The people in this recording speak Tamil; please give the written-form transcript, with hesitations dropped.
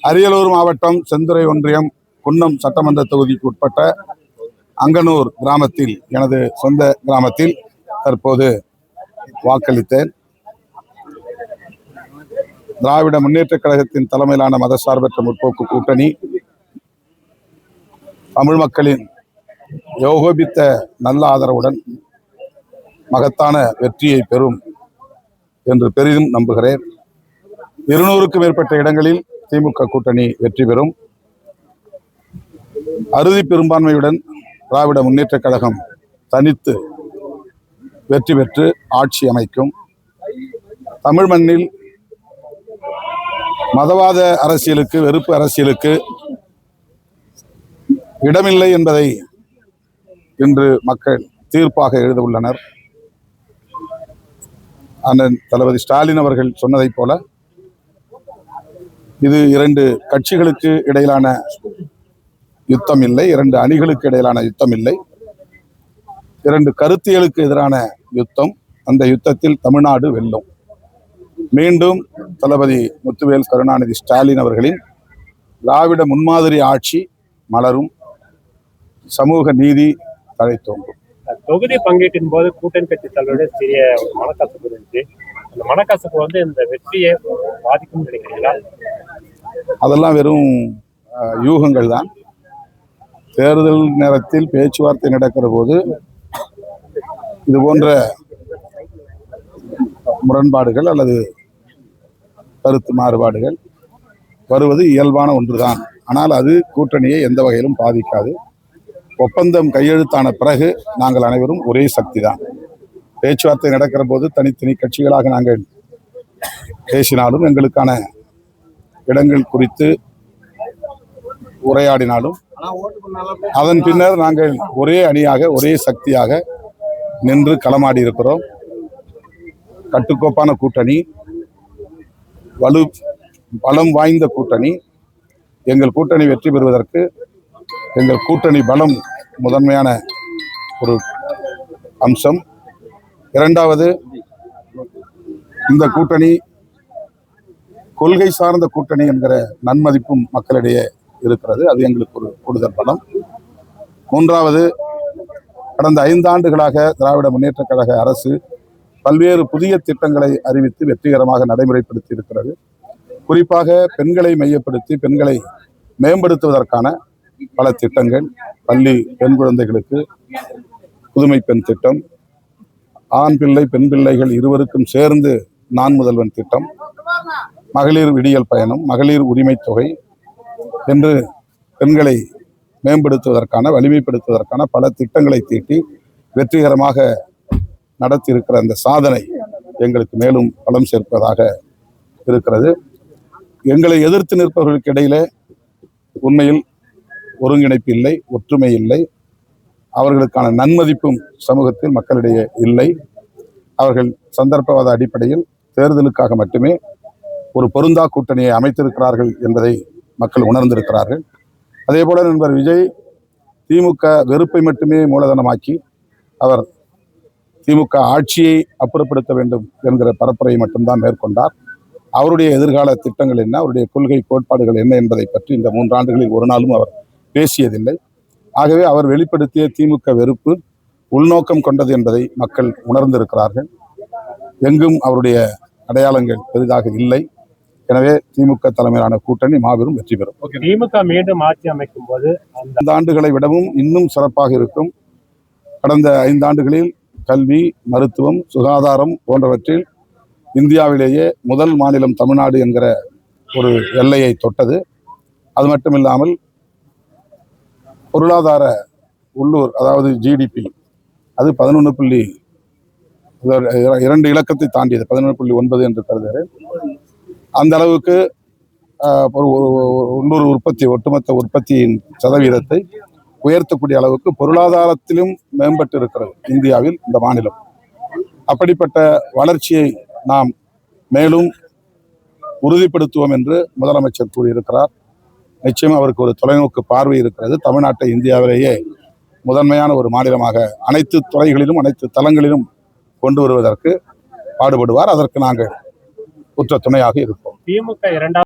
அரியலூர் மாவட்டம் செந்துறை ஒன்றியம் குன்னம் சட்டமன்ற தொகுதிக்கு உட்பட்ட அங்கனூர் கிராமத்தில், எனது சொந்த கிராமத்தில் தற்போது வாக்களித்தேன். திராவிட முன்னேற்றக் கழகத்தின் தலைமையிலான மதசார்பற்ற முற்போக்கு கூட்டணி தமிழ் மக்களின் யோகோபித்த நல்ல ஆதரவுடன் மகத்தான வெற்றியை பெறும் என்று பெரிதும் நம்புகிறேன். 200க்கும் மேற்பட்ட இடங்களில் திமுக கூட்டணி வெற்றி பெறும். அறுதி பெரும்பான்மையுடன் திராவிட முன்னேற்றக் கழகம் தனித்து வெற்றி பெற்று ஆட்சி அமைக்கும். தமிழ் மண்ணில் மதவாத அரசியலுக்கு, வெறுப்பு அரசியலுக்கு இடமில்லை என்பதை இன்று மக்கள் தீர்ப்பாக எழுத உள்ளனர். அண்ணன் தளபதி ஸ்டாலின் அவர்கள் சொன்னதைப் போல இது 2 கட்சிகளுக்கு இடையிலான யுத்தம் இல்லை, 2 அணிகளுக்கு இடையிலான யுத்தம் இல்லை, 2 கருத்தியலுக்கு எதிரான யுத்தம். அந்த யுத்தத்தில் தமிழ்நாடு வெல்லும். மீண்டும் தளபதி முத்துவேல் கருணாநிதி ஸ்டாலின் அவர்களின் திராவிட முன்மாதிரி ஆட்சி மலரும். சமூக நீதி தழைத்தோங்கும். தொகுதி பங்கீட்டின் போது கூட்டணி கட்சி தலைவருடைய சிறிய மனக்கசப்பு இருந்துச்சு. அந்த மனக்கசப்பு இந்த வெற்றியை பாதிக்கும் நினைக்கிறீங்களா? அதெல்லாம் வெறும் யூகங்கள் தான். தேர்தல் நேரத்தில் பேச்சுவார்த்தை நடக்கிற போது இது போன்ற முரண்பாடுகள் அல்லது கருத்து மாறுபாடுகள் வருவது இயல்பான ஒன்றுதான். ஆனால் அது கூட்டணியை எந்த வகையிலும் பாதிக்காது. ஒப்பந்தம் கையெழுத்தான பிறகு நாங்கள் அனைவரும் ஒரே சக்தி தான். பேச்சுவார்த்தை நடக்கிற போது தனித்தனி கட்சிகளாக நாங்கள் பேசினாலும், எங்களுக்கான இடங்கள் குறித்து உரையாடினாலும், அதன் பின்னர் நாங்கள் ஒரே அணியாக, ஒரே சக்தியாக நின்று களமாடி இருக்கிறோம். கட்டுக்கோப்பான கூட்டணி, பலம் வாய்ந்த கூட்டணி. எங்கள் கூட்டணி வெற்றி பெறுவதற்கு எங்கள் கூட்டணி பலம் முதன்மையான ஒரு அம்சம். இரண்டாவது, இந்த கூட்டணி கொள்கை சார்ந்த கூட்டணி என்கிற நன்மதிப்பும் மக்களிடையே இருக்கிறது. அது எங்களுக்கு ஒரு கூடுதல் பலம். மூன்றாவது, கடந்த 5 ஆண்டுகளாக திராவிட முன்னேற்றக் கழக அரசு பல்வேறு புதிய திட்டங்களை அறிவித்து வெற்றிகரமாக நடைமுறைப்படுத்தி இருக்கிறது. குறிப்பாக பெண்களை மையப்படுத்தி பெண்களை மேம்படுத்துவதற்கான பல திட்டங்கள். பள்ளி பெண் குழந்தைகளுக்கு புதுமை பெண் திட்டம், ஆண் பிள்ளை பெண் பிள்ளைகள் இருவருக்கும் சேர்ந்து நான் முதல்வன் திட்டம், மகளிர் விடியல் பயணம், மகளிர் உரிமை தொகை என்று பெண்களை மேம்படுத்துவதற்கான, வலிமைப்படுத்துவதற்கான பல திட்டங்களை தீட்டி வெற்றிகரமாக நடத்தி இருக்கிற அந்த சாதனை எங்களுக்கு மேலும் பலம் சேர்ப்பதாக இருக்கிறது. எங்களை எதிர்த்து நிற்பவர்களுக்கு இடையில உண்மையில் ஒருங்கிணைப்பு இல்லை, ஒற்றுமை இல்லை. அவர்களுக்கான நன்மதிப்பும் சமூகத்தில் மக்களிடையே இல்லை. அவர்கள் சந்தர்ப்பவாத அடிப்படையில் தேர்தலுக்காக மட்டுமே ஒரு பொருந்தா கூட்டணியை அமைத்திருக்கிறார்கள் என்பதை மக்கள் உணர்ந்திருக்கிறார்கள். அதே போல நண்பர் விஜய் திமுக வெறுப்பை மட்டுமே மூலதனமாக்கி அவர் திமுக ஆட்சியை அப்புறப்படுத்த வேண்டும் என்கிற பரப்புரையை மட்டும்தான் மேற்கொண்டார். அவருடைய எதிர்கால திட்டங்கள் என்ன, அவருடைய கொள்கை கோட்பாடுகள் என்ன என்பதை பற்றி இந்த 3 ஆண்டுகளில் ஒரு நாளும் அவர் பேசியதில்லை. ஆகவே அவர் வெளிப்படுத்திய திமுக வெறுப்பு உள்நோக்கம் கொண்டது என்பதை மக்கள் உணர்ந்திருக்கிறார்கள். எங்கும் அவருடைய அடையாளங்கள் பெரிதாக இல்லை. எனவே திமுக தலைமையிலான கூட்டணி மாபெரும் வெற்றி பெறும். திமுக மீண்டும் ஆட்சி அமைக்கும் போது அந்த ஆண்டுகளை விடவும் இன்னும் சிறப்பாக இருக்கும். கடந்த 5 ஆண்டுகளில் கல்வி, மருத்துவம், சுகாதாரம் போன்றவற்றில் இந்தியாவிலேயே முதல் மாநிலம் தமிழ்நாடு என்கிற ஒரு எல்லையை தொட்டது. அது மட்டுமில்லாமல் பொருளாதார உள்ளூர், அதாவது ஜிடிபி, அது 11.2 இலக்கத்தை தாண்டியது. 11.9 என்று கருதுகிறேன். அந்த அளவுக்கு உள்ளூர் உற்பத்தி, ஒட்டுமொத்த உற்பத்தியின் சதவீதத்தை உயர்த்தக்கூடிய அளவுக்கு பொருளாதாரத்திலும் மேம்பட்டு இருக்கிறது இந்தியாவில் இந்த மாநிலம். அப்படிப்பட்ட வளர்ச்சியை நாம் மேலும் உறுதிப்படுத்துவோம் என்று முதலமைச்சர் கூறியிருக்கிறார். நிச்சயம் அவருக்கு ஒரு தொலைநோக்கு பார்வை இருக்கிறது. தமிழ்நாட்டை இந்தியாவிலேயே முதன்மையான ஒரு மாநிலமாக அனைத்து துறைகளிலும் அனைத்து தளங்களிலும் கொண்டு வருவதற்கு பாடுபடுவார். அதற்கு நாங்கள் உற்ற துணையாக இருப்போம். திமுக இரண்டாவது